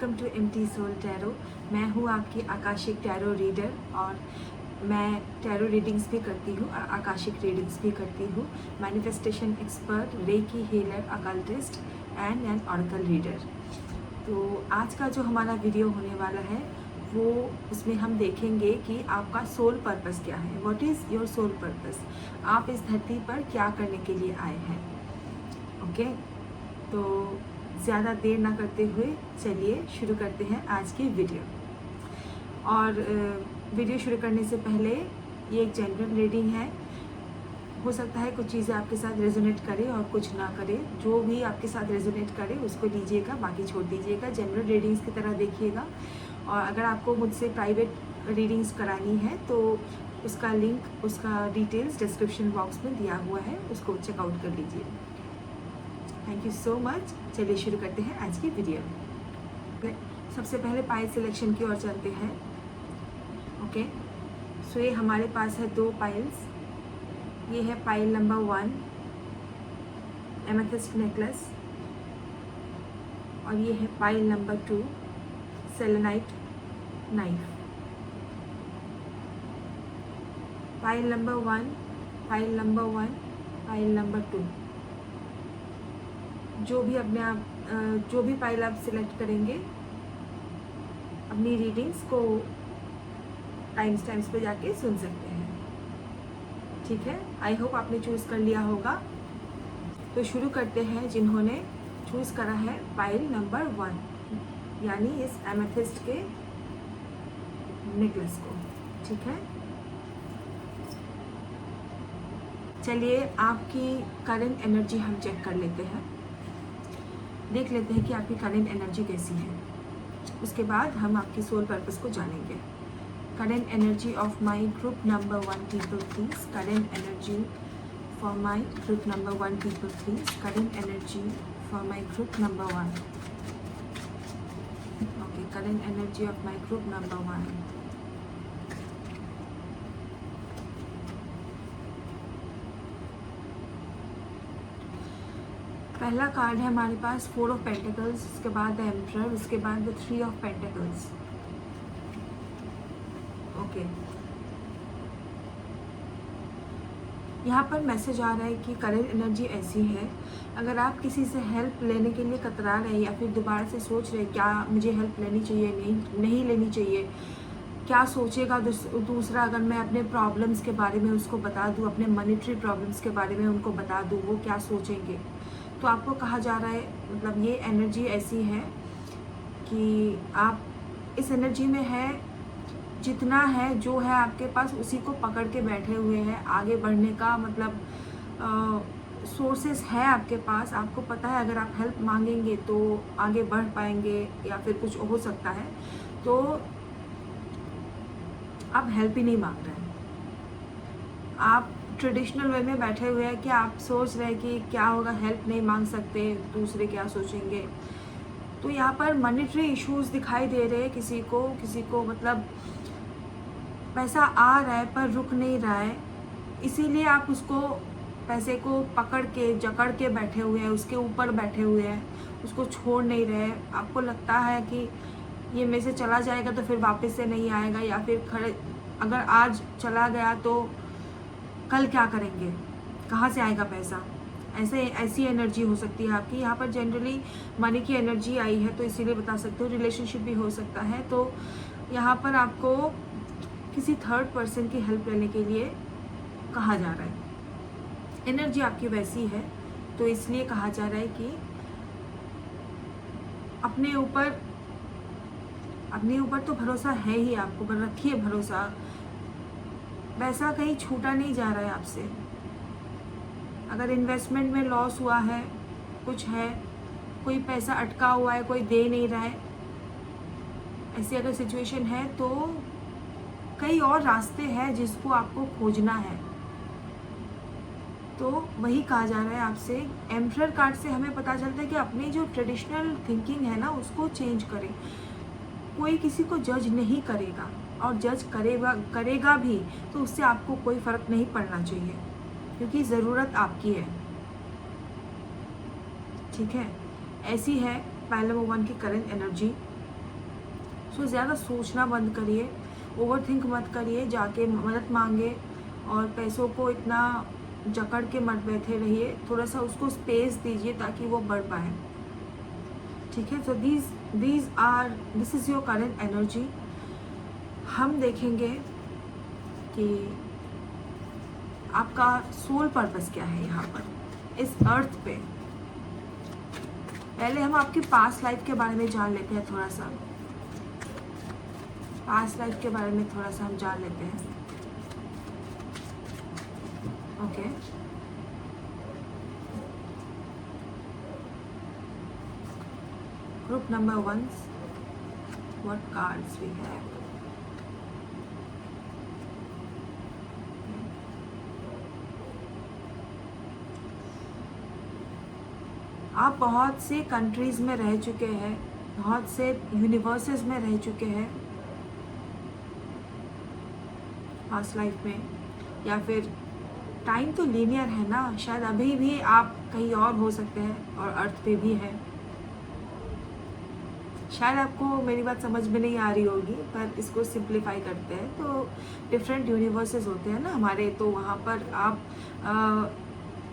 Welcome to MT soul tarot. मैं हूँ आपकी आकाशिक टैरो रीडर और मैं टैरो रीडिंग्स भी करती हूँ और आकाशिक रीडिंग्स भी करती हूँ। Manifestation expert, reiki healer, occultist and an oracle reader. तो आज का जो हमारा वीडियो होने वाला है वो उसमें हम देखेंगे कि आपका सोल पर्पस क्या है। What is your soul purpose? आप इस धरती पर क्या करने के लिए आए हैं? ओके, तो ज़्यादा देर ना करते हुए चलिए शुरू करते हैं आज की वीडियो। और वीडियो शुरू करने से पहले ये एक जनरल रीडिंग है। हो सकता है कुछ चीज़ें आपके साथ रेजोनेट करे और कुछ ना करे। जो भी आपके साथ रेजोनेट करे उसको लीजिएगा, बाकी छोड़ दीजिएगा। जनरल रीडिंग्स की तरह देखिएगा। और अगर आपको मुझसे प्राइवेट रीडिंग्स करानी है तो उसका लिंक, उसका डिटेल्स डिस्क्रिप्शन बॉक्स में दिया हुआ है, उसको चेकआउट कर लीजिए। Thank you so much. चलिए शुरू करते हैं आज की वीडियो। सबसे पहले पाइल सिलेक्शन की ओर चलते हैं। ओके, सो ये हमारे पास है 2 पाइल्स। ये है पाइल नंबर 1, एमेथिस्ट नेकलेस, और ये है pile number 2, selenite knife. Pile number 1, pile number 1, pile number 2। जो भी पाइल आप सिलेक्ट करेंगे अपनी रीडिंग्स को टाइम्स पे जाके सुन सकते हैं। ठीक है, आई होप आपने चूज़ कर लिया होगा। तो शुरू करते हैं जिन्होंने चूज़ करा है पाइल नंबर 1, यानी इस एमेथिस्ट के नेकलेस को। ठीक है, चलिए आपकी करंट एनर्जी हम चेक कर लेते हैं, देख लेते हैं कि आपकी करंट एनर्जी कैसी है। उसके बाद हम आपकी सोल पर्पस को जानेंगे। Current energy of my group number 1 people please. Current energy for my group number 1 people please. Current energy for my group number 1। Okay, current energy of my group number 1। पहला card है हमारे पास 4 of pentacles, उसके बाद the emperor, उसके बाद the 3 of pentacles. Okay, यहाँ पर message आ रहा है कि करंट एनर्जी ऐसी है, अगर आप किसी से हेल्प लेने के लिए कतरा रहे या फिर दोबारा से सोच रहे क्या मुझे हेल्प लेनी चाहिए, नहीं लेनी चाहिए, क्या सोचेगा दूसरा अगर मैं अपने प्रॉब्लम्स के बारे में उसको बता दूँ, अपने मॉनेटरी प्रॉब्लम्स के बारे में उनको बता दूँ, वो क्या सोचेंगे। तो आपको कहा जा रहा है, मतलब ये एनर्जी ऐसी है कि आप इस एनर्जी में है, जितना है जो है आपके पास उसी को पकड़ के बैठे हुए हैं। आगे बढ़ने का मतलब सोर्सेस है आपके पास। आपको पता है अगर आप हेल्प मांगेंगे तो आगे बढ़ पाएंगे या फिर कुछ हो सकता है। तो आप हेल्प ही नहीं मांग रहे हैं, आप ट्रेडिशनल वे में बैठे हुए हैं कि आप सोच रहे हैं कि क्या होगा, हेल्प नहीं मांग सकते, दूसरे क्या सोचेंगे। तो यहाँ पर मॉनेटरी इश्यूज दिखाई दे रहे हैं किसी को मतलब पैसा आ रहा है पर रुक नहीं रहा है, इसीलिए आप उसको पैसे को पकड़ के जकड़ के बैठे हुए हैं, उसके ऊपर बैठे हुए हैं, उसको छोड़ नहीं रहे। आपको लगता है कि ये मेरे से चला जाएगा तो फिर वापस से नहीं आएगा, या फिर अगर आज चला गया तो कल क्या करेंगे, कहाँ से आएगा पैसा। ऐसी एनर्जी हो सकती है आपकी। यहाँ पर जनरली मनी की एनर्जी आई है तो इसीलिए बता सकते हो। रिलेशनशिप भी हो सकता है। तो यहाँ पर आपको किसी थर्ड पर्सन की हेल्प लेने के लिए कहा जा रहा है। एनर्जी आपकी वैसी है तो इसलिए कहा जा रहा है कि अपने ऊपर तो भरोसा है ही आपको, पर रखिए भरोसा। पैसा कहीं छूटा नहीं जा रहा है आपसे। अगर इन्वेस्टमेंट में लॉस हुआ है, कुछ है, कोई पैसा अटका हुआ है, कोई दे नहीं रहा है, ऐसी अगर सिचुएशन है तो कई और रास्ते हैं जिसको आपको खोजना है। तो वही कहा जा रहा है आपसे। एम्परर कार्ड से हमें पता चलता है कि अपनी जो ट्रेडिशनल थिंकिंग है ना उसको चेंज करें। कोई किसी को जज नहीं करेगा, और जज करेगा भी तो उससे आपको कोई फ़र्क नहीं पड़ना चाहिए, क्योंकि ज़रूरत आपकी है। ठीक है, ऐसी है पाइल नंबर 1 की करंट एनर्जी। सो ज़्यादा सोचना बंद करिए, ओवर थिंक मत करिए, जाके मदद मांगे और पैसों को इतना जकड़ के मत बैठे रहिए, थोड़ा सा उसको स्पेस दीजिए ताकि वो बढ़ पाए, ठीक है। तो this is your current energy. हम देखेंगे कि आपका सोल पर्पस क्या है यहाँ पर इस अर्थ पे। पहले हम आपकी पास्ट लाइफ के बारे में जान लेते हैं, थोड़ा सा पास्ट लाइफ के बारे में थोड़ा सा हम जान लेते हैं। Okay, group number 1, what cards we have? आप बहुत से कंट्रीज़ में रह चुके हैं, बहुत से यूनिवर्सेस में रह चुके हैं पास्ट लाइफ में, या फिर टाइम तो लीनियर है ना, शायद अभी भी आप कहीं और हो सकते हैं और अर्थ पे भी है। शायद आपको मेरी बात समझ में नहीं आ रही होगी, पर इसको सिंप्लीफाई करते हैं तो डिफरेंट यूनिवर्सेस होते हैं ना हमारे, तो वहाँ पर आप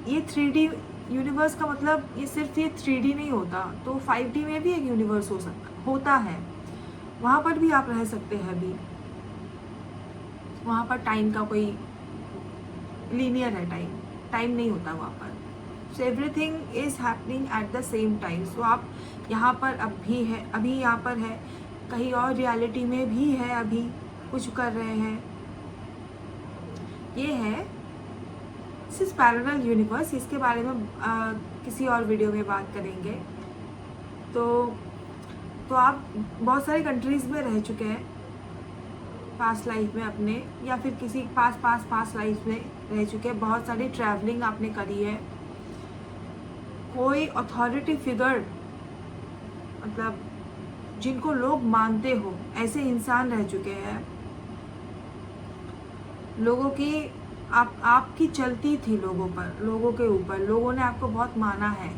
ये 3D यूनिवर्स का मतलब ये सिर्फ ये 3D नहीं होता, तो 5D में भी एक यूनिवर्स होता है, वहाँ पर भी आप रह सकते हैं अभी। वहाँ पर टाइम का कोई लीनियर है, टाइम नहीं होता वहाँ पर, so everything is happening at the same time. So आप यहाँ पर अभी यहाँ पर है, कहीं और रियलिटी में भी है, अभी कुछ कर रहे हैं, ये है दिस इज पैरेलल यूनिवर्स। इसके बारे में किसी और वीडियो में बात करेंगे। तो आप बहुत सारी कंट्रीज़ में रह चुके हैं पास्ट लाइफ में अपने, या फिर किसी पास्ट लाइफ में रह चुके हैं, बहुत सारी ट्रैवलिंग आपने करी है, कोई अथॉरिटी फिगर मतलब जिनको लोग मानते हो ऐसे इंसान रह चुके हैं, लोगों की आपकी चलती थी लोगों के ऊपर, लोगों ने आपको बहुत माना है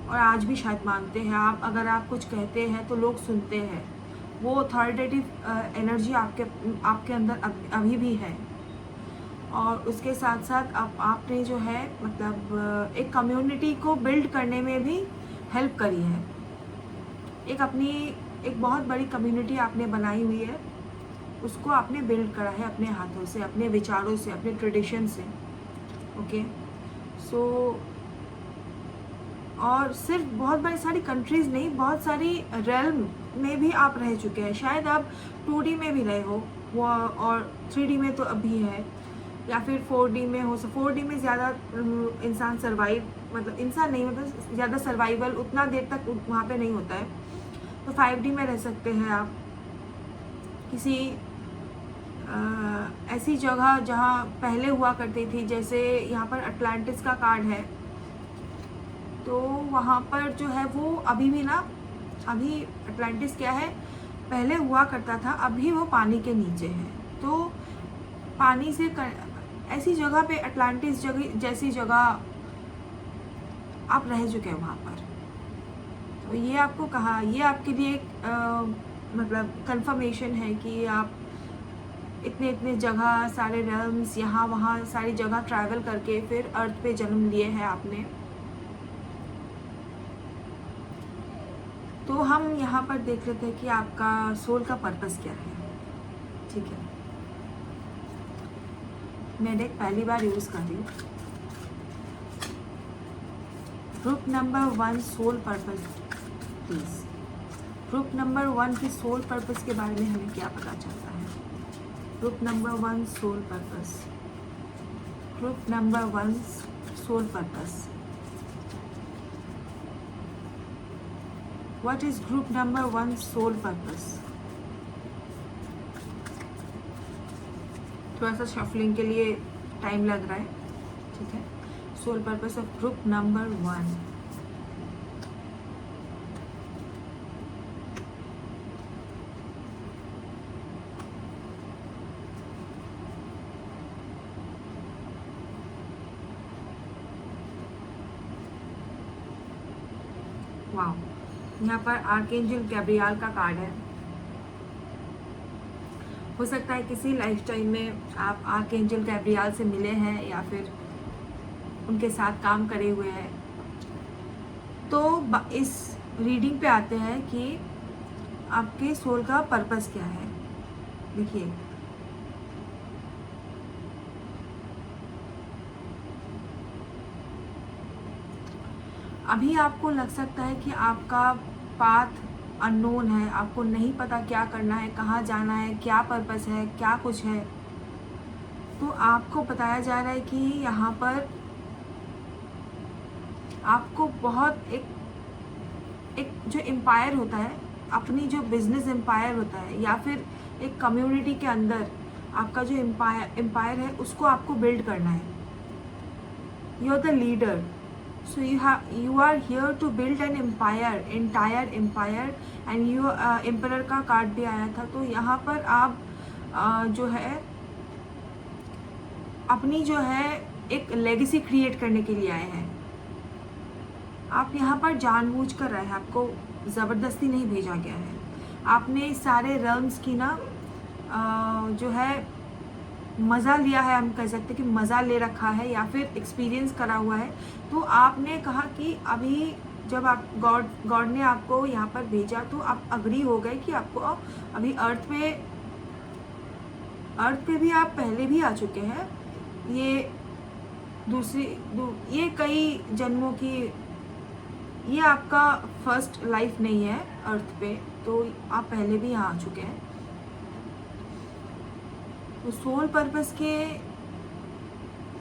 और आज भी शायद मानते हैं। अगर आप कुछ कहते हैं तो लोग सुनते हैं, वो अथॉरिटेटिव एनर्जी आपके अंदर अभी भी है। और उसके साथ साथ आपने जो है मतलब एक कम्युनिटी को बिल्ड करने में भी हेल्प करी है, एक बहुत बड़ी कम्युनिटी आपने बनाई हुई है, उसको आपने बिल्ड करा है अपने हाथों से, अपने विचारों से, अपने ट्रेडिशन से। ओके, सो और सिर्फ बहुत बड़ी सारी कंट्रीज़ नहीं, बहुत सारी रेल्म में भी आप रह चुके हैं। शायद आप 2D में भी रहे हो वो, और 3D में तो अभी है, या फिर 4D में हो। 4D में ज़्यादा इंसान ज़्यादा सर्वाइवल उतना देर तक वहाँ पे नहीं होता है, तो 5D में रह सकते हैं आप, किसी ऐसी जगह जहाँ पहले हुआ करती थी, जैसे यहाँ पर अटलांटिस का कार्ड है, तो वहाँ पर जो है वो अभी भी ना, अभी अटलांटिस क्या है, पहले हुआ करता था, अभी वो पानी के नीचे है। तो पानी से ऐसी जगह पे अटलांटिस जैसी जगह आप रह चुके हैं वहाँ पर। तो ये आपको कहा, ये आपके लिए एक मतलब कंफर्मेशन है कि आप इतने जगह, सारे रेल्म्स, यहाँ वहाँ सारी जगह ट्रैवल करके फिर अर्थ पे जन्म लिए हैं आपने। तो हम यहाँ पर देख लेते हैं कि आपका सोल का पर्पस क्या है। ठीक है, मैं डेक पहली बार यूज़ कर रही हूँ। Group number 1 soul purpose, please. Group number 1 की सोल पर्पस के बारे में हमें क्या पता चलता है? Group number 1 soul purpose, group number 1 soul purpose. What is group number 1 soul purpose? थोड़ा सा शफलिंग के लिए टाइम लग रहा है, ठीक है। Soul purpose of group number 1। वाह, यहाँ पर आर्कएंजल गैब्रियल का कार्ड है। हो सकता है किसी लाइफ टाइम में आप आर्कएंजल गैब्रियल से मिले हैं या फिर उनके साथ काम करे हुए हैं। तो इस रीडिंग पे आते हैं कि आपके सोल का पर्पस क्या है। देखिए, अभी आपको लग सकता है कि आपका पाथ अननोन है, आपको नहीं पता क्या करना है, कहाँ जाना है, क्या पर्पस है, क्या कुछ है। तो आपको बताया जा रहा है कि यहाँ पर आपको बहुत एक जो एम्पायर होता है, अपनी जो बिजनेस एम्पायर होता है या फिर एक कम्युनिटी के अंदर आपका जो एम्पायर है उसको आपको बिल्ड करना है। You are the leader, so you are here to build an entire empire and you emperor का कार्ड भी आया था। तो यहाँ पर आप जो है अपनी जो है एक लेगेसी क्रिएट करने के लिए आए हैं। आप यहाँ पर जानबूझ कर रहे हैं, आपको ज़बरदस्ती नहीं भेजा गया है। आपने सारे रम्स की ना जो है मज़ा लिया है, हम कह सकते हैं कि मज़ा ले रखा है या फिर एक्सपीरियंस करा हुआ है। तो आपने कहा कि अभी जब आप गॉड ने आपको यहाँ पर भेजा तो आप अग्री हो गए कि आपको अभी अर्थ पे भी आप पहले भी आ चुके हैं। ये ये कई जन्मों की, ये आपका फर्स्ट लाइफ नहीं है अर्थ पे, तो आप पहले भी यहाँ आ चुके हैं। तो सोल पर्पस के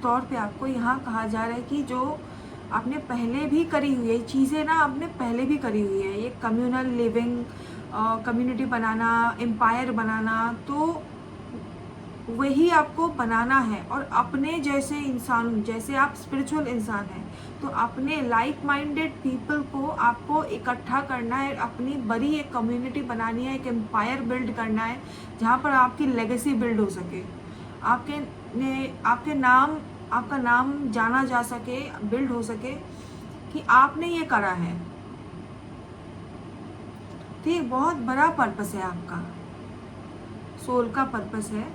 तौर पे आपको यहाँ कहा जा रहा है कि जो आपने पहले भी करी हुई है चीज़ें ना, आपने पहले भी करी हुई है। ये कम्युनल लिविंग, कम्युनिटी बनाना, एम्पायर बनाना, तो वही आपको बनाना है। और अपने जैसे इंसान, जैसे आप स्पिरिचुअल इंसान हैं, तो अपने लाइक माइंडेड पीपल को आपको इकट्ठा करना है, अपनी बड़ी एक कम्युनिटी बनानी है, एक एम्पायर बिल्ड करना है जहाँ पर आपकी लेगेसी बिल्ड हो सके, आपका नाम जाना जा सके, बिल्ड हो सके कि आपने ये करा है। तो ये बहुत बड़ा पर्पस है, आपका सोल का पर्पस है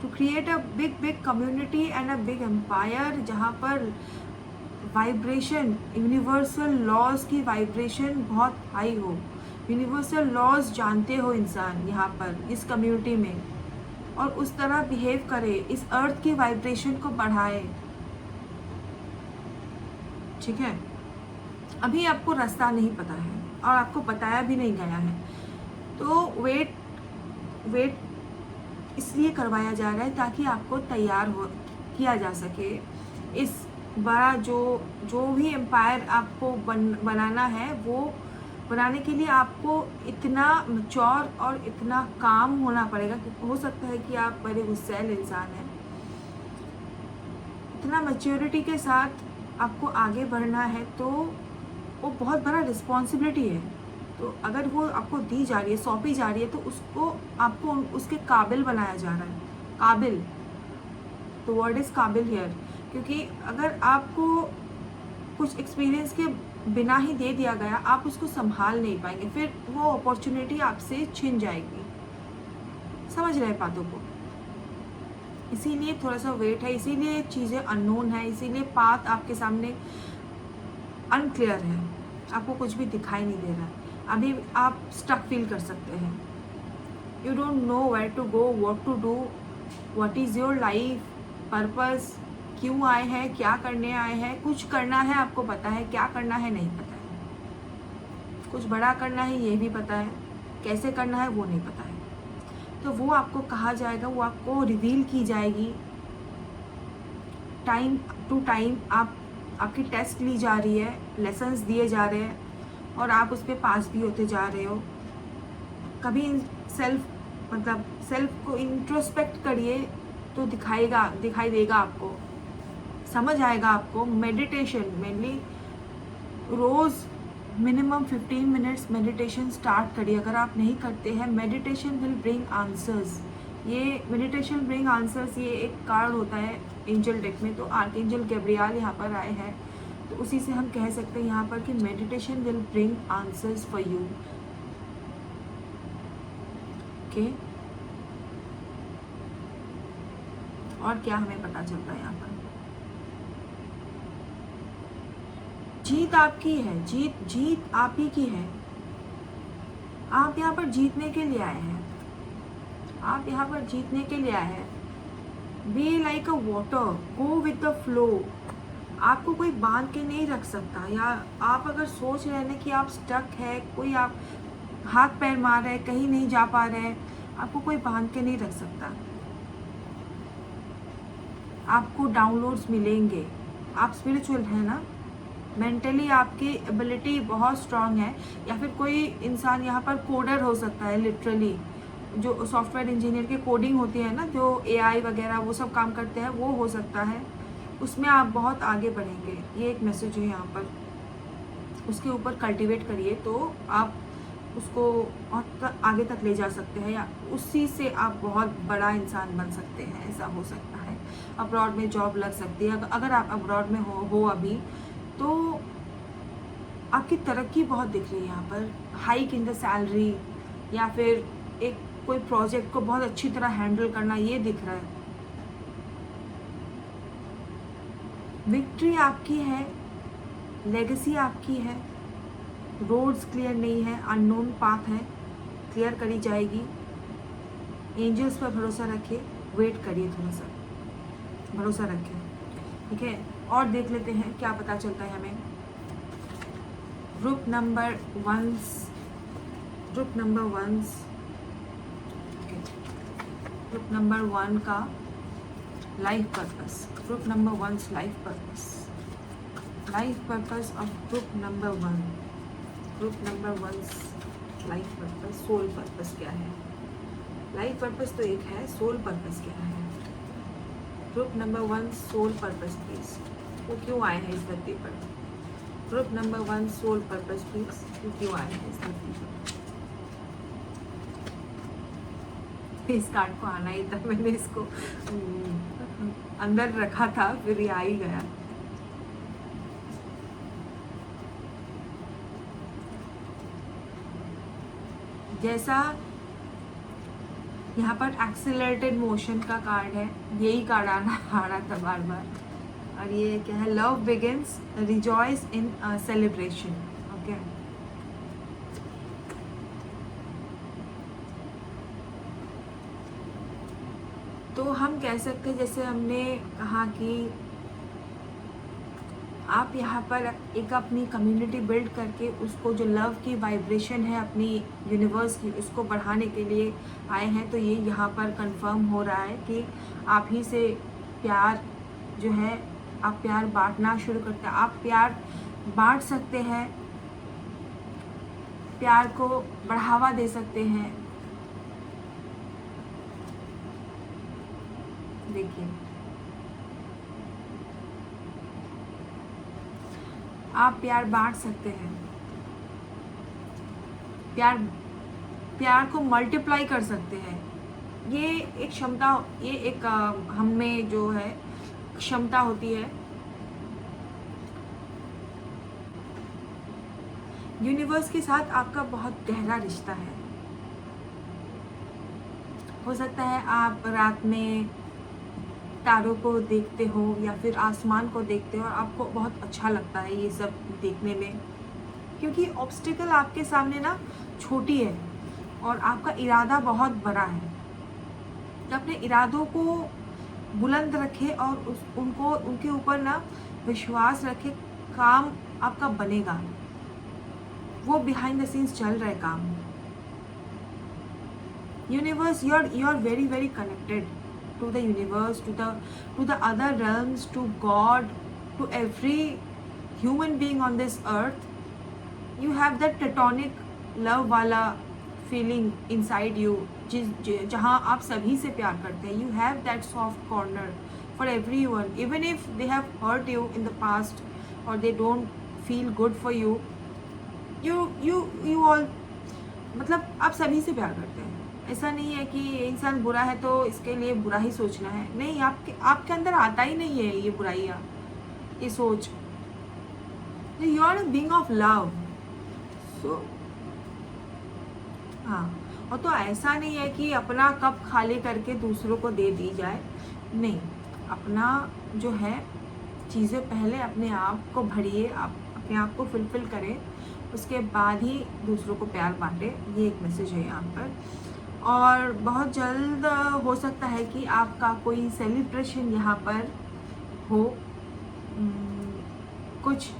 to create a big community and a big empire, जहाँ पर वाइब्रेशन, यूनिवर्सल लॉज की वाइब्रेशन बहुत हाई हो। यूनिवर्सल लॉज जानते हो इंसान यहाँ पर इस कम्युनिटी में, और उस तरह बिहेव करे, इस अर्थ की वाइब्रेशन को बढ़ाए। ठीक है, अभी आपको रास्ता नहीं पता है और आपको बताया भी नहीं गया है, तो वेट इसलिए करवाया जा रहा है ताकि आपको तैयार किया जा सके। इस बड़ा जो भी एम्पायर आपको बनाना है, वो बनाने के लिए आपको इतना मैच्योर और इतना काम होना पड़ेगा। हो सकता है कि आप बड़े गुस्सैल इंसान हैं, इतना मैच्योरिटी के साथ आपको आगे बढ़ना है, तो वो बहुत बड़ा रिस्पॉन्सिबिलिटी है। तो अगर वो आपको दी जा रही है, सौंपी जा रही है, तो उसको आपको उसके काबिल बनाया जा रहा है। काबिल, तो वर्ड इज़ काबिल हियर, क्योंकि अगर आपको कुछ एक्सपीरियंस के बिना ही दे दिया गया, आप उसको संभाल नहीं पाएंगे, फिर वो अपॉर्चुनिटी आपसे छिन जाएगी। समझ रहे बातों को? इसीलिए थोड़ा सा वेट है, इसीलिए चीज़ें अननोन है, इसीलिए पाथ आपके सामने अनक्लियर है, आपको कुछ भी दिखाई नहीं दे रहा है। अभी आप स्टक फील कर सकते हैं, you don't know where to go, what to do, what is your life purpose, क्यों आए हैं, क्या करने आए हैं। कुछ करना है आपको पता है, क्या करना है नहीं पता है। कुछ बड़ा करना है ये भी पता है, कैसे करना है वो नहीं पता है। तो वो आपको कहा जाएगा, वो आपको रिवील की जाएगी। टाइम टू टाइम आपकी टेस्ट ली जा रही है, लेसन्स दिए जा रहे हैं, और आप उस पर पास भी होते जा रहे हो। कभी सेल्फ को इंट्रोस्पेक्ट करिए तो दिखाई देगा आपको, समझ आएगा आपको। मेडिटेशन मेनली रोज़ मिनिमम 15 मिनट्स मेडिटेशन स्टार्ट करिए। अगर आप नहीं करते हैं, मेडिटेशन विल ब्रिंग आंसर्स। ये मेडिटेशन ब्रिंग आंसर्स, ये एक कार्ड होता है एंजल डेक में, तो आर्कएंजल गैब्रियल यहाँ पर आए हैं, तो उसी से हम कह सकते हैं यहाँ पर कि meditation will bring answers for you. Okay, और क्या हमें पता चलता है यहाँ पर? जीत आपकी है, जीत आप ही की है। आप यहाँ पर जीतने के लिए आए हैं, आप यहाँ पर जीतने के लिए आए हैं। Be like a water, go with the flow. आपको कोई बांध के नहीं रख सकता, या आप अगर सोच रहे हैं कि आप स्टक है, कोई आप हाथ पैर मार रहे हैं, कहीं नहीं जा पा रहे हैं, आपको कोई बांध के नहीं रख सकता। आपको डाउनलोड्स मिलेंगे। आप स्पिरिचुअल है ना, मेंटली आपकी एबिलिटी बहुत स्ट्रांग है, या फिर कोई इंसान यहाँ पर कोडर हो सकता है, लिटरली जो सॉफ्टवेयर इंजीनियर की कोडिंग होती है ना, जो एआई वगैरह वो सब काम करते हैं, वो हो सकता है। उसमें आप बहुत आगे बढ़ेंगे, ये एक मैसेज है यहाँ पर। उसके ऊपर कल्टीवेट करिए तो आप उसको बहुत आगे तक ले जा सकते हैं, या उसी से आप बहुत बड़ा इंसान बन सकते हैं, ऐसा हो सकता है। अब्रॉड में जॉब लग सकती है, अगर आप अब्रॉड में हो अभी, तो आपकी तरक्की बहुत दिख रही है यहाँ पर। हाइक इन द सैलरी, या फिर एक कोई प्रोजेक्ट को बहुत अच्छी तरह हैंडल करना, ये दिख रहा है। विक्ट्री आपकी है, लेगेसी आपकी है। रोड्स क्लियर नहीं है, अननोन पाथ है, क्लियर करी जाएगी। एंजल्स पर भरोसा रखिए, वेट करिए, थोड़ा सा भरोसा रखिए, ठीक है। और देख लेते हैं क्या पता चलता है हमें। ग्रुप नंबर 1, ग्रुप नंबर 1 का life purpose, group number 1 life purpose of group number 1, group number 1 life purpose, soul purpose क्या है? लाइफ पर्पस तो एक है, सोल पर्पस क्या है? Group number 1 soul purpose please, वो क्यों आए हैं इस धरती पर? Group number 1 soul purpose please, वो क्यों आए हैं इस धरती पर? इस कार्ड को आना ही था, मैंने इसको अंदर रखा था, फिर ये आ ही गया। जैसा यहाँ पर एक्सेलरेटेड मोशन का कार्ड है, यही कार्ड आ रहा था बार बार। और ये क्या है? लव बिगिंस, रिजॉइस इन सेलिब्रेशन। ओके, तो हम कह सकते हैं, जैसे हमने कहा कि आप यहाँ पर एक अपनी कम्युनिटी बिल्ड करके उसको, जो लव की वाइब्रेशन है अपनी यूनिवर्स की, उसको बढ़ाने के लिए आए हैं। तो ये यहाँ पर कंफर्म हो रहा है कि आप ही से प्यार जो है, आप प्यार बांटना शुरू करते हैं। आप प्यार बांट सकते हैं, प्यार को बढ़ावा दे सकते हैं। देखिए, आप प्यार बांट सकते हैं, प्यार को मल्टीप्लाई कर सकते हैं। ये एक क्षमता, ये एक हम में जो है क्षमता होती है। यूनिवर्स के साथ आपका बहुत गहरा रिश्ता है। हो सकता है आप रात में तारों को देखते हो या फिर आसमान को देखते हो और आपको बहुत अच्छा लगता है ये सब देखने में, क्योंकि ऑब्स्टिकल आपके सामने ना छोटी है और आपका इरादा बहुत बड़ा है। तो अपने इरादों को बुलंद रखे और उनके ऊपर ना विश्वास रखे, काम आपका बनेगा। वो बिहाइंड द सीन्स चल रहा है काम। Universe, you are very very connected to the universe, to the other realms, to God, to every human being on this earth. You have that platonic love वाला feeling inside you, जहाँ आप सभी से प्यार करते हैं। You have that soft corner for everyone, even if they have hurt you in the past or they don't feel good for you. You all, मतलब आप सभी से प्यार करते हैं। ऐसा नहीं है कि ये इंसान बुरा है तो इसके लिए बुरा ही सोचना है, नहीं। आपके अंदर आता ही नहीं है ये बुराइयाँ, ये सोच। You are a being of love. So हाँ, और तो ऐसा नहीं है कि अपना कप खाली करके दूसरों को दे दी जाए, नहीं, अपना जो है चीज़ें पहले अपने आप को भरिए, आप अपने आप को फुलफ़िल करें, उसके बाद ही दूसरों को प्यार बांटें। ये एक मैसेज है यहाँ पर। और बहुत जल्द हो सकता है कि आपका कोई सेलिब्रेशन यहाँ पर हो, कुछ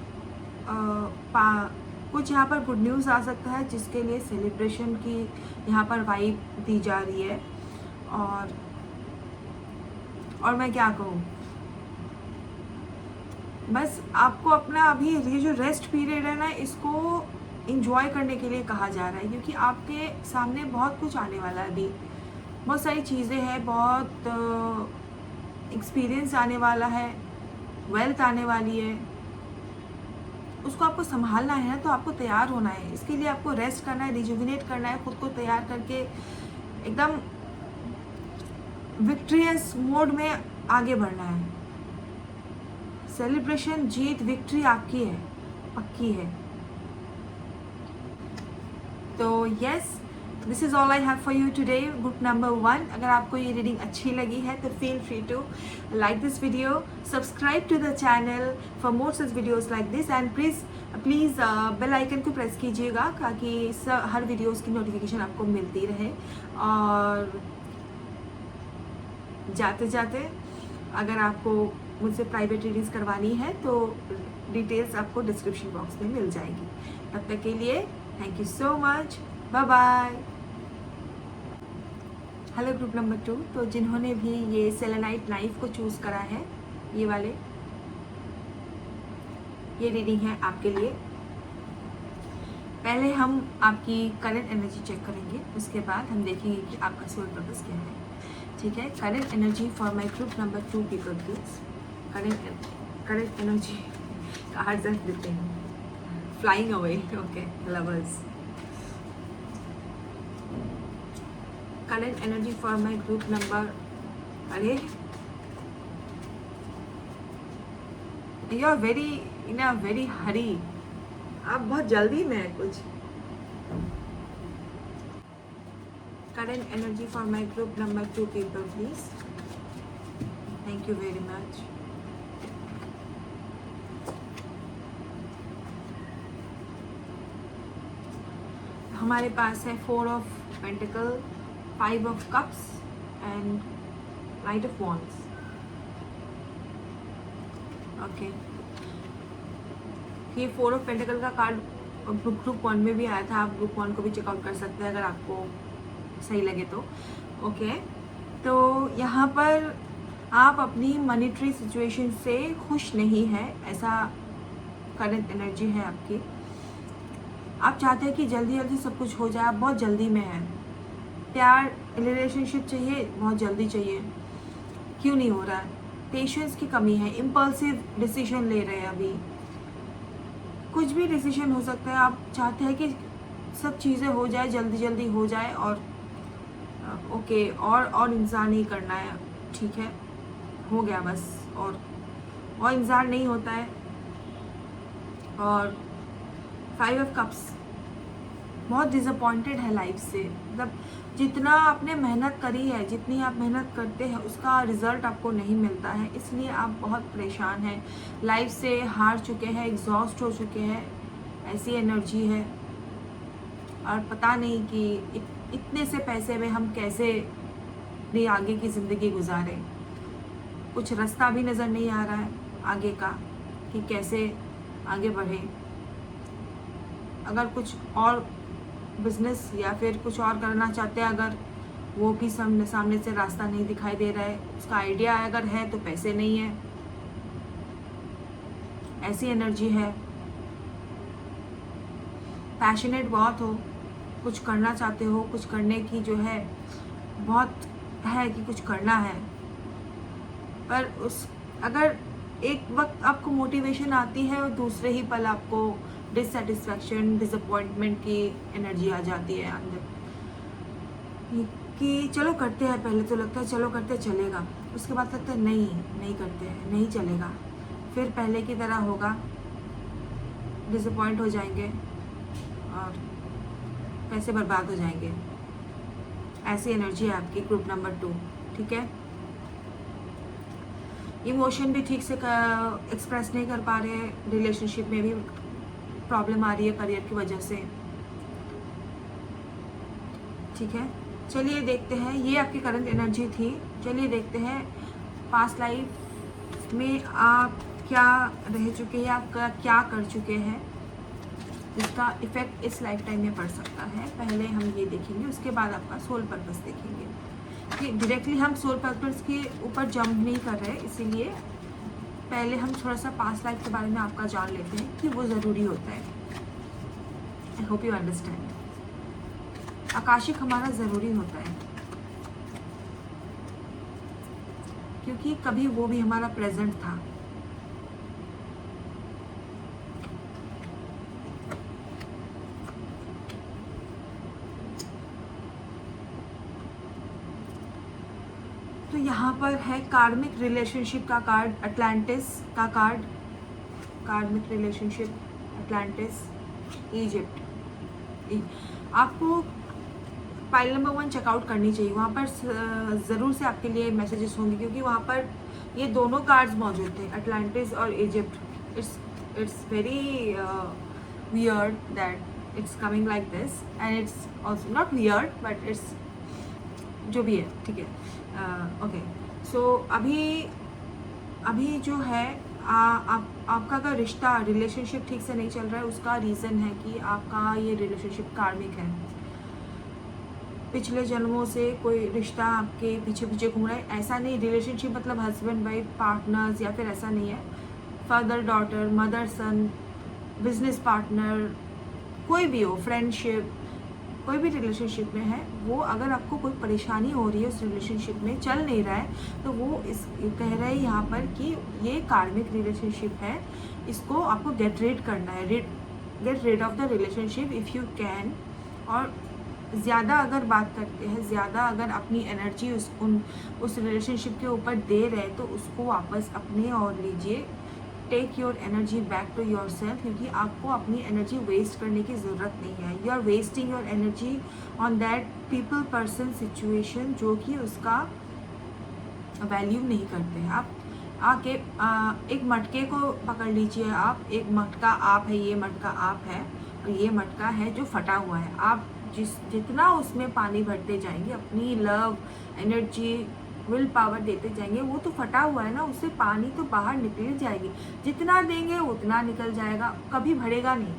कुछ यहाँ पर गुड न्यूज़ आ सकता है जिसके लिए सेलिब्रेशन की यहाँ पर वाइब दी जा रही है। और मैं क्या कहूँ, बस आपको अपना अभी ये जो रेस्ट पीरियड है ना, इसको इंजॉय करने के लिए कहा जा रहा है, क्योंकि आपके सामने बहुत कुछ आने वाला है। अभी बहुत सारी चीज़ें हैं, बहुत एक्सपीरियंस आने वाला है, वेल्थ आने वाली है, उसको आपको संभालना है ना, तो आपको तैयार होना है। इसके लिए आपको रेस्ट करना है, रिजुविनेट करना है, खुद को तैयार करके एकदम विक्ट्रियस मोड में आगे बढ़ना है। सेलिब्रेशन, जीत, विक्ट्री आपकी है, पक्की है। तो yes, this is all I have for you today, group number 1। अगर आपको ये रीडिंग अच्छी लगी है तो feel free to like this video, subscribe to the channel for more such videos like this, and please bell icon को press कीजिएगा ताकि हर वीडियोस की नोटिफिकेशन आपको मिलती रहे। और जाते जाते अगर आपको मुझसे प्राइवेट रीडिंग्स करवानी है तो डिटेल्स आपको डिस्क्रिप्शन बॉक्स में मिल जाएगी। तब तक के लिए thank you so much, bye bye. Hello group number 2, तो जिन्होंने भी ये सेलेनाइट नाइफ को चूज़ करा है, ये वाले, ये रीडिंग है आपके लिए। पहले हम आपकी करंट एनर्जी चेक करेंगे, उसके बाद हम देखेंगे कि आपका सोल पर्पस क्या है। ठीक है, current energy for my group number 2 people please. Current energy cards are flipping, flying away, okay, lovers. Current energy for my group number, अरे you are very in a very hurry, आप बहुत जल्दी में है कुछ। Current energy for my group number 2 people please, thank you very much. हमारे पास है 4 of pentacle, 5 of cups and knight of wands. Okay, ये 4 ऑफ पेंटिकल का कार्ड ग्रुप 1 में भी आया था, आप ग्रुप 1 को भी चेकआउट कर सकते हैं अगर आपको सही लगे तो। ओके, तो यहाँ पर आप अपनी मॉनेटरी सिचुएशन से खुश नहीं है, ऐसा करंट एनर्जी है आपकी। आप चाहते हैं कि जल्दी जल्दी सब कुछ हो जाए, आप बहुत जल्दी में हैं। प्यार, रिलेशनशिप चाहिए, बहुत जल्दी चाहिए, क्यों नहीं हो रहा है? पेशेंस की कमी है, इम्पल्सिव डिसीजन ले रहे हैं अभी, कुछ भी डिसीजन हो सकता है। आप चाहते हैं कि सब चीज़ें हो जाए, जल्दी जल्दी हो जाए, और ओके, और इंतज़ार नहीं करना है, ठीक है, हो गया बस, और इंतज़ार नहीं होता है। और 5 ऑफ कप्स, बहुत डिसअपॉइंटेड है लाइफ से, मतलब जितना आपने मेहनत करी है, जितनी आप मेहनत करते हैं, उसका रिज़ल्ट आपको नहीं मिलता है, इसलिए आप बहुत परेशान हैं, लाइफ से हार चुके हैं, एग्जॉस्ट हो चुके हैं, ऐसी एनर्जी है। और पता नहीं कि इतने से पैसे में हम कैसे अपनी आगे की ज़िंदगी गुजारें, कुछ रास्ता भी नज़र नहीं आ रहा है आगे का कि कैसे आगे बढ़ें। अगर कुछ और बिजनेस या फिर कुछ और करना चाहते हैं, अगर वो भी सामने से रास्ता नहीं दिखाई दे रहा है, उसका आइडिया अगर है तो पैसे नहीं है, ऐसी एनर्जी है। पैशनेट बहुत हो, कुछ करना चाहते हो, कुछ करने की जो है बहुत है कि कुछ करना है, पर अगर एक वक्त आपको मोटिवेशन आती है और दूसरे ही पल आपको डिससेटिस्फैक्शन, डिसअपॉइंटमेंट की एनर्जी आ जाती है अंदर कि चलो करते हैं। पहले तो लगता है चलो करते चलेगा, उसके बाद लगता है नहीं करते हैं, नहीं चलेगा, फिर पहले की तरह होगा, डिसअपॉइंट हो जाएंगे और पैसे बर्बाद हो जाएंगे। ऐसी एनर्जी है आपकी ग्रुप नंबर 2, ठीक है। इमोशन भी ठीक से एक्सप्रेस नहीं कर पा रहे हैं, रिलेशनशिप में भी प्रॉब्लम आ रही है करियर की वजह से, ठीक है। चलिए देखते हैं, ये आपकी करंट एनर्जी थी। चलिए देखते हैं पास्ट लाइफ में आप क्या रह चुके हैं, आप क्या कर चुके हैं, इसका इफेक्ट इस लाइफ टाइम में पड़ सकता है। पहले हम ये देखेंगे, उसके बाद आपका सोल पर्पस देखेंगे कि डायरेक्टली हम सोल पर्पस के ऊपर जंप नहीं कर रहे, इसीलिए पहले हम थोड़ा सा पास्ट लाइफ के बारे में आपका जान लेते हैं कि वो ज़रूरी होता है। I hope you understand. Akashic हमारा ज़रूरी होता है क्योंकि कभी वो भी हमारा प्रेजेंट था। तो यहाँ पर है कार्मिक रिलेशनशिप का कार्ड, अटलांटिस का कार्ड, कार्मिक रिलेशनशिप, अटलांटिस, इजिप्ट। आपको फाइल नंबर 1 चेकआउट करनी चाहिए, वहाँ पर ज़रूर से आपके लिए मैसेजेस होंगे क्योंकि वहाँ पर ये दोनों कार्ड्स मौजूद थे, अटलांटिस और Egypt. It's very weird that it's coming like this and it's also not weird but it's जो भी है, ठीक है। ओके, सो अभी जो है आपका अगर रिश्ता रिलेशनशिप ठीक से नहीं चल रहा है, उसका रीज़न है कि आपका ये रिलेशनशिप कार्मिक है। पिछले जन्मों से कोई रिश्ता आपके पीछे पीछे घूम रहा है। ऐसा नहीं रिलेशनशिप मतलब हस्बैंड वाइफ, पार्टनर्स, या फिर ऐसा नहीं है फादर डॉटर, मदर सन, बिजनेस पार्टनर, कोई भी हो, फ्रेंडशिप, कोई भी रिलेशनशिप में है वो, अगर आपको कोई परेशानी हो रही है उस रिलेशनशिप में, चल नहीं रहा है, तो वो इस कह रहे हैं यहाँ पर कि ये कार्मिक रिलेशनशिप है, इसको आपको गेट रिड करना है, get rid of the relationship if you can. और ज़्यादा अगर बात करते हैं, ज़्यादा अगर अपनी एनर्जी उस रिलेशनशिप के ऊपर दे रहे तो उसको वापस अपने और लीजिए। Take your energy back to yourself, क्योंकि आपको अपनी एनर्जी वेस्ट करने की ज़रूरत नहीं है। You are wasting your energy on that people, person, situation जो कि उसका वैल्यू नहीं करते हैं। आप आके एक मटके को पकड़ लीजिए, आप एक मटका आप है, ये मटका आप है और ये मटका है जो फटा हुआ है। आप जितना उसमें पानी भरते जाएंगे, अपनी लव, एनर्जी, विल पावर देते जाएंगे, वो तो फटा हुआ है ना, उससे पानी तो बाहर निकल जाएगी। जितना देंगे उतना निकल जाएगा, कभी भरेगा नहीं।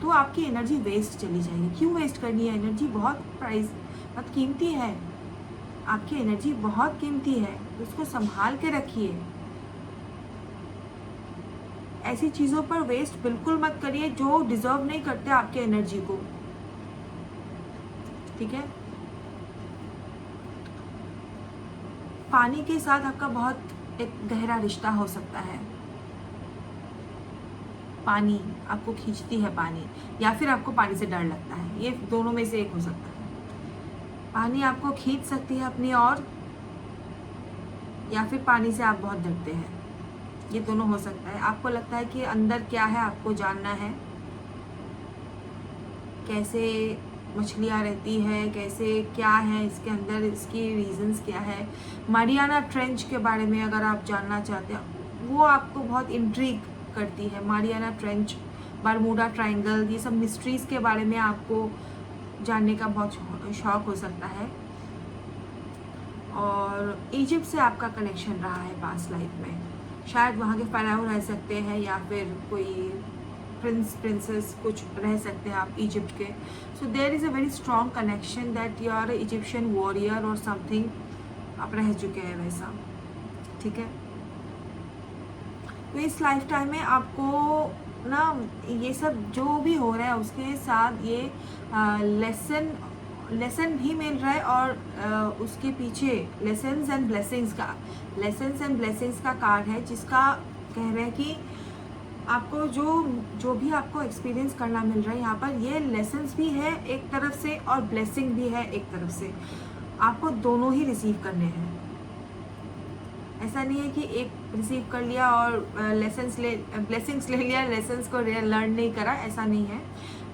तो आपकी एनर्जी वेस्ट चली जाएगी। क्यों वेस्ट करनी है एनर्जी? बहुत बहुत कीमती है, आपकी एनर्जी बहुत कीमती है, उसको संभाल के रखिए। ऐसी चीज़ों पर वेस्ट बिल्कुल मत करिए जो डिजर्व नहीं करते आपके एनर्जी को, ठीक है। पानी के साथ आपका बहुत एक गहरा रिश्ता हो सकता है। पानी आपको खींचती है पानी, या फिर आपको पानी से डर लगता है, ये दोनों में से एक हो सकता है। पानी आपको खींच सकती है अपनी ओर, या फिर पानी से आप बहुत डरते हैं, ये दोनों हो सकता है। आपको लगता है कि अंदर क्या है आपको जानना है, कैसे मछलियाँ रहती है, कैसे क्या है इसके अंदर, इसकी रीजंस क्या है। मारियाना ट्रेंच के बारे में अगर आप जानना चाहते हैं, वो आपको बहुत इंट्रीग करती है। मारियाना ट्रेंच, बरमूडा ट्रायंगल, ये सब मिस्ट्रीज़ के बारे में आपको जानने का बहुत शौक हो सकता है। और इजिप्ट से आपका कनेक्शन रहा है पास्ट लाइफ में, शायद वहाँ के फ़ाराओ रह सकते हैं, या फिर कोई प्रिंस, प्रिंसेस कुछ रह सकते हैं आप इजिप्ट के। So there is a very strong connection that you are Egyptian warrior और समथिंग, आप रह चुके हैं वैसा, ठीक है। तो इस लाइफ टाइम में आपको ना ये सब जो भी हो रहा है उसके साथ ये लेसन भी मिल रहा है, और उसके पीछे लेसन्स एंड ब्लेसिंग्स का कार्ड है, जिसका कह रहे हैं कि आपको जो भी आपको एक्सपीरियंस करना मिल रहा है यहाँ पर, ये लेसन्स भी है एक तरफ से और ब्लेसिंग भी है एक तरफ से। आपको दोनों ही रिसीव करने हैं। ऐसा नहीं है कि एक रिसीव कर लिया और ब्लेसिंग्स ले लिया, लेसन्स को लर्न नहीं करा, ऐसा नहीं है।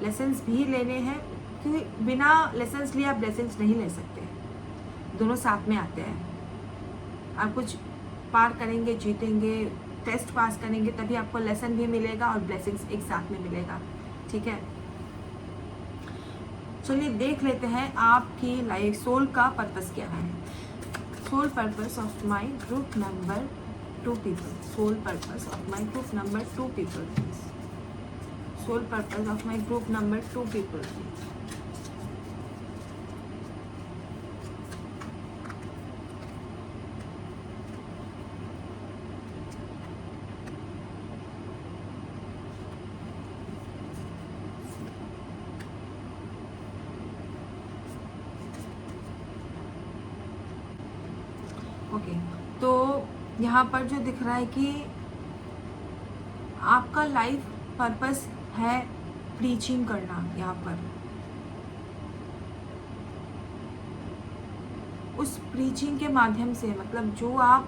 लेसन्स भी लेने हैं, क्योंकि बिना लेसन्स लिए आप ब्लेसिंग्स नहीं ले सकते, दोनों साथ में आते हैं। आप कुछ पार करेंगे, जीतेंगे, टेस्ट पास करेंगे, तभी आपको लेसन भी मिलेगा और ब्लेसिंग्स एक साथ में मिलेगा। ठीक है, चलिए देख लेते हैं आपकी लाइफ सोल का पर्पस क्या है। Soul purpose of my group number 2 people. Soul purpose of my group number 2 people. Soul purpose of my group number 2 people. Okay, तो यहाँ पर जो दिख रहा है कि आपका लाइफ पर्पस है प्रीचिंग करना। यहाँ पर उस प्रीचिंग के माध्यम से, मतलब जो आप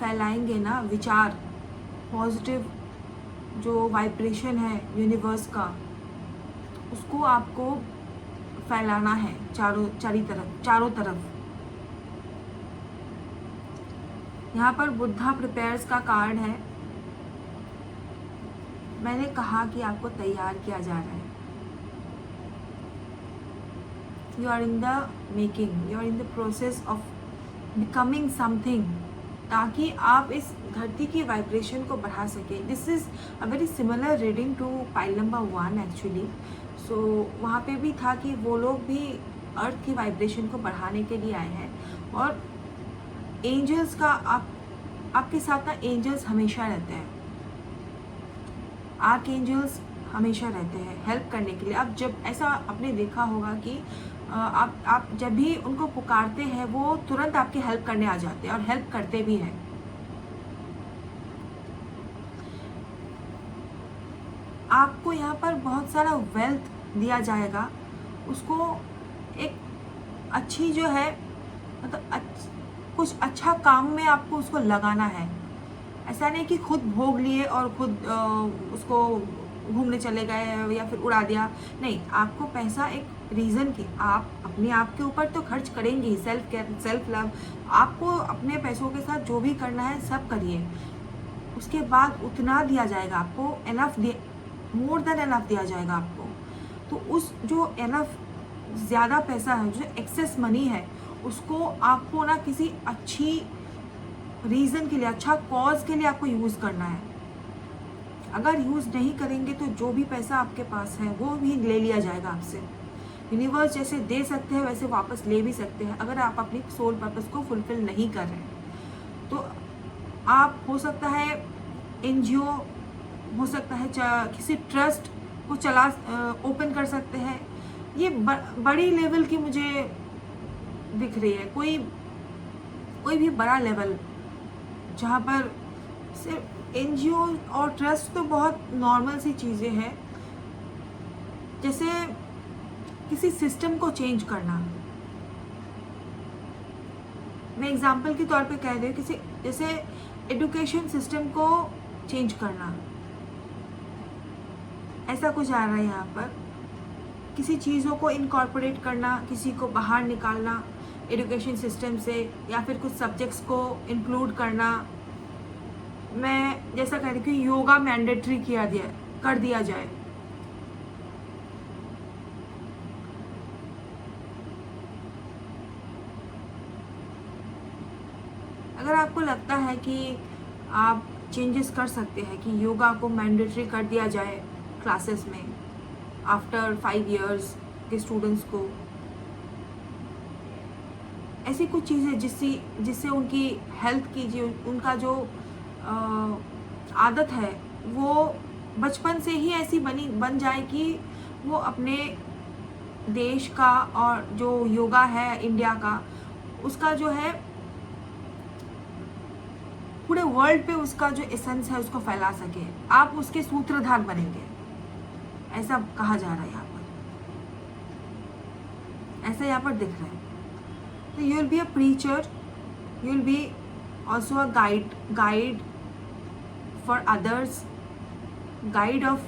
फैलाएंगे ना विचार, पॉजिटिव जो वाइब्रेशन है यूनिवर्स का, उसको आपको फैलाना है चारों तरफ। यहाँ पर बुद्धा प्रिपेयर्स का कार्ड है। मैंने कहा कि आपको तैयार किया जा रहा है। You are in the making, you are in the process of becoming something, ताकि आप इस धरती की वाइब्रेशन को बढ़ा सकें। This is a very similar reading to pile number 1 actually. So वहाँ पे भी था कि वो लोग भी अर्थ की वाइब्रेशन को बढ़ाने के लिए आए हैं, और एंजल्स का आपके साथ ना एंजल्स हमेशा रहते हैं, आर्क एंजल्स हमेशा रहते हैं हेल्प करने के लिए। आप जब ऐसा आपने देखा होगा कि आप जब भी उनको पुकारते हैं वो तुरंत आपकी हेल्प करने आ जाते हैं और हेल्प करते भी हैं। आपको यहाँ पर बहुत सारा वेल्थ दिया जाएगा, उसको एक अच्छी जो है मतलब कुछ अच्छा काम में आपको उसको लगाना है। ऐसा नहीं कि खुद भोग लिए और खुद उसको घूमने चले गए या फिर उड़ा दिया। नहीं, आपको पैसा एक रीज़न की, आप अपने आप के ऊपर तो खर्च करेंगे ही, सेल्फ केयर, सेल्फ लव। आपको अपने पैसों के साथ जो भी करना है सब करिए, उसके बाद उतना दिया जाएगा आपको, एनफ, मोर देन एनफ दिया जाएगा आपको। तो उस जो एनफ ज़्यादा पैसा है, जो एक्सेस मनी है, उसको आपको ना किसी अच्छी रीज़न के लिए, अच्छा कॉज के लिए आपको यूज़ करना है। अगर यूज़ नहीं करेंगे तो जो भी पैसा आपके पास है वो भी ले लिया जाएगा आपसे। यूनिवर्स जैसे दे सकते हैं वैसे वापस ले भी सकते हैं, अगर आप अपनी सोल पर्पस को फुलफिल नहीं कर रहे हैं। तो आप हो सकता है एनजीओ, हो सकता है किसी ट्रस्ट को ओपन कर सकते हैं। ये बड़ी लेवल की मुझे दिख रही है, कोई भी बड़ा लेवल जहाँ पर सिर्फ एनजीओ और ट्रस्ट तो बहुत नॉर्मल सी चीज़ें हैं, जैसे किसी सिस्टम को चेंज करना। मैं एग्जांपल के तौर पे कह रही हूँ, किसी जैसे एजुकेशन सिस्टम को चेंज करना, ऐसा कुछ आ रहा है यहाँ पर। किसी चीज़ों को इनकॉर्पोरेट करना, किसी को बाहर निकालना एजुकेशन सिस्टम से, या फिर कुछ सब्जेक्ट्स को इंक्लूड करना। मैं जैसा कह रही हूँ कि योगा मैंडेटरी कर दिया जाए। अगर आपको लगता है कि आप चेंजेस कर सकते हैं कि योगा को मैंडेटरी कर दिया जाए क्लासेस में आफ्टर 5 years के स्टूडेंट्स को, ऐसी कुछ चीज़ें जिससे उनकी हेल्थ की जो उनका जो आदत है वो बचपन से ही ऐसी बन जाए कि वो अपने देश का और जो योगा है इंडिया का, उसका जो है पूरे वर्ल्ड पे उसका जो एसेंस है उसको फैला सके। आप उसके सूत्रधार बनेंगे, ऐसा कहा जा रहा है यहाँ पर, ऐसा यहाँ पर दिख रहा है। तो you will be a preacher, you will be also a guide for others, guide of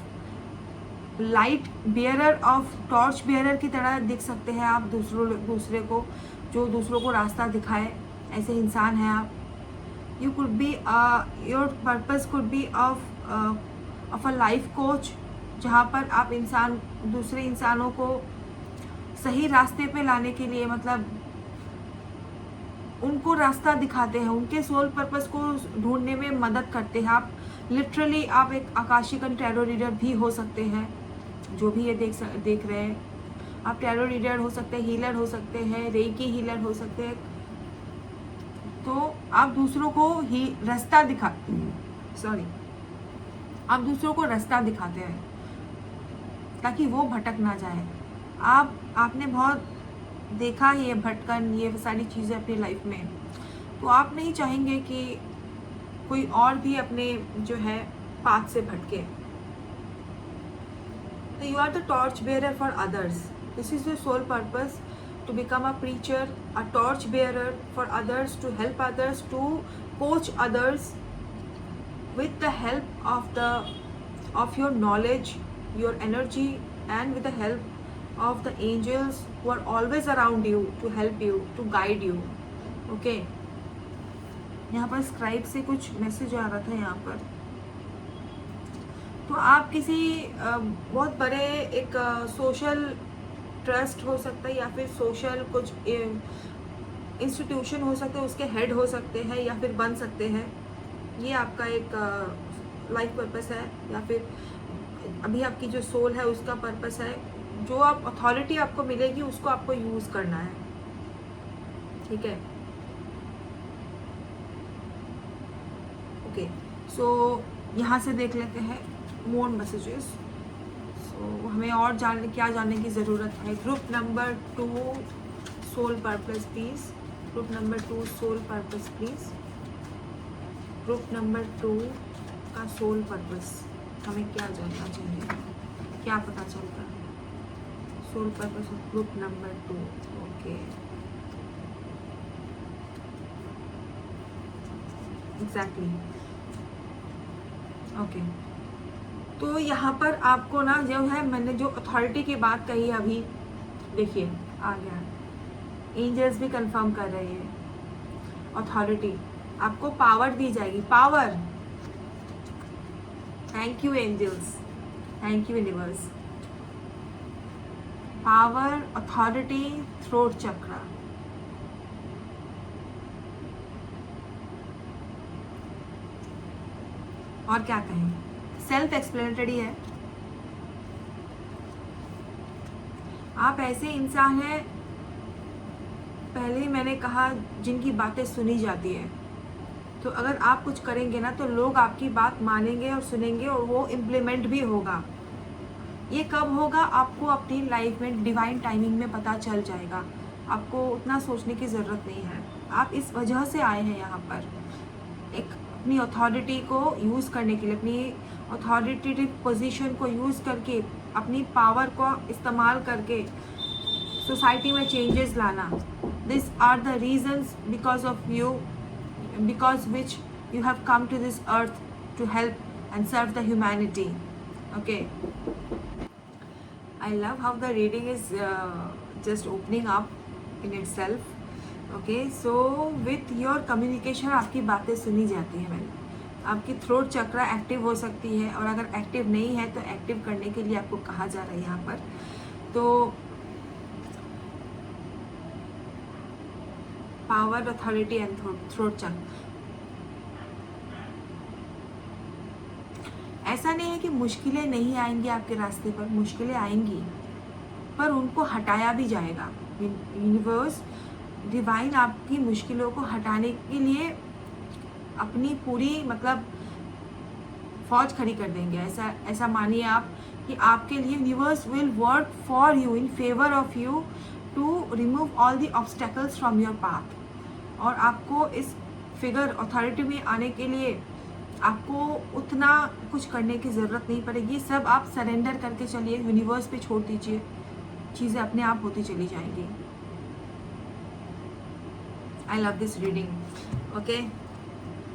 light bearer of torch bearer की तरह दिख सकते हैं आप दूसरे को, जो दूसरों को रास्ता दिखाए, ऐसे इंसान हैं आप. You could be your purpose could be of a life coach, जहाँ पर आप दूसरे इंसानों को सही रास्ते पे लाने के लिए, मतलब उनको रास्ता दिखाते हैं, उनके सोल पर्पस को ढूंढने में मदद करते हैं आप. लिटरली आप एक आकाशिक टैरो रीडर भी हो सकते हैं, जो भी ये देख रहे हैं. आप टैरो रीडर हो सकते हैं, हीलर हो सकते हैं, रेकी हीलर हो सकते हैं. तो आप दूसरों को ही रास्ता आप दूसरों को रास्ता दिखाते हैं ताकि वो भटक ना जाए. आपने बहुत देखा है ये भटकन, ये सारी चीज़ें अपनी लाइफ में, तो आप नहीं चाहेंगे कि कोई और भी अपने जो है पाथ से भटके. तो you are the torch bearer for others. This is your soul purpose, to become a preacher, a torch bearer for others, to help others, to coach others with the help of your knowledge, your energy, and with the help of the angels who are always around you to help you, to guide you. Okay, यहाँ पर scribe से कुछ message आ रहा था यहाँ पर. तो आप किसी बहुत बड़े एक सोशल ट्रस्ट हो सकता है, या फिर सोशल कुछ इंस्टीट्यूशन हो सकता है, उसके हेड हो सकते हैं या फिर बन सकते हैं. ये आपका एक लाइफ पर्पस है, या फिर अभी आपकी जो सोल है उसका पर्पस है. जो आप अथॉरिटी आपको मिलेगी उसको आपको यूज़ करना है. ठीक है. ओके, सो यहाँ से देख लेते हैं मोर मैसेजेस. हमें और क्या जानने की ज़रूरत है. Group number 2 soul purpose please. Group number 2 soul purpose please. Group number 2 का सोल पर्पस हमें क्या जानना चाहिए, क्या पता चलता है. Soul purpose of group number 2. Okay, exactly. Okay, तो यहाँ पर आपको ना जो है, मैंने जो अथॉरिटी की बात कही अभी, देखिए आ गया. एंजल्स भी कंफर्म कर रहे हैं. अथॉरिटी आपको पावर दी जाएगी. Power, thank you angels, thank you universe. Power, authority, throat chakra. और क्या कहें, सेल्फ एक्सप्लेनेटरी है. आप ऐसे इंसान हैं, पहले ही मैंने कहा, जिनकी बातें सुनी जाती है. तो अगर आप कुछ करेंगे ना तो लोग आपकी बात मानेंगे और सुनेंगे, और वो इम्प्लीमेंट भी होगा. ये कब होगा आपको अपनी लाइफ में डिवाइन टाइमिंग में पता चल जाएगा. आपको उतना सोचने की ज़रूरत नहीं है. आप इस वजह से आए हैं यहाँ पर, एक अपनी अथॉरिटी को यूज़ करने के लिए, अपनी अथॉरिटेटिव पोजीशन को यूज़ करके, अपनी पावर को इस्तेमाल करके सोसाइटी में चेंजेस लाना. This are the reasons because which you have come to this earth to help and serve the humanity. Okay, I love how the reading is just opening up in itself. Okay, so with your communication आपकी बातें सुनी जाती है. मैंने आपकी throat चक्रा active हो सकती है, और अगर एक्टिव नहीं है तो एक्टिव करने के लिए आपको कहा जा रहा है यहाँ पर. तो पावर, अथॉरिटी एंड थ्रोट चक्र. ऐसा नहीं है कि मुश्किलें नहीं आएंगी आपके रास्ते पर. मुश्किलें आएंगी, पर उनको हटाया भी जाएगा. यूनिवर्स, डिवाइन आपकी मुश्किलों को हटाने के लिए अपनी पूरी फौज खड़ी कर देंगे. ऐसा मानिए आप कि आपके लिए universe will work for you, in favour of you, to remove all the obstacles from your path. और आपको इस फिगर अथॉरिटी में आने के लिए आपको उतना कुछ करने की ज़रूरत नहीं पड़ेगी. सब आप सरेंडर करके चलिए, यूनिवर्स पे छोड़ दीजिए, चीज़ें अपने आप होती चली जाएंगी. I love this reading. Okay,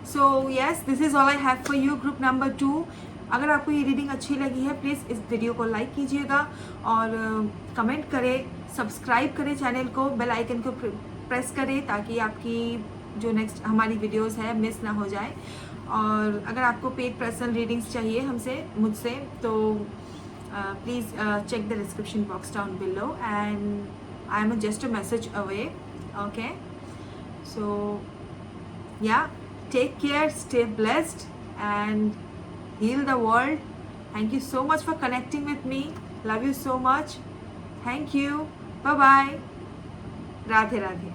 so yes, this is all I have for you, group number 2. अगर आपको ये रीडिंग अच्छी लगी है प्लीज़ इस वीडियो को लाइक कीजिएगा और कमेंट करें, सब्सक्राइब करें चैनल को, बेल आइकन को प्रेस करें ताकि आपकी जो नेक्स्ट हमारी वीडियोस है मिस ना हो जाए। और अगर आपको पेड पर्सनल रीडिंग्स चाहिए मुझसे तो please check the description box down below and I am just a message away. Okay, so yeah, take care, stay blessed and heal the world. Thank you so much for connecting with me. Love you so much. Thank you. Bye bye. Radhe Radhe.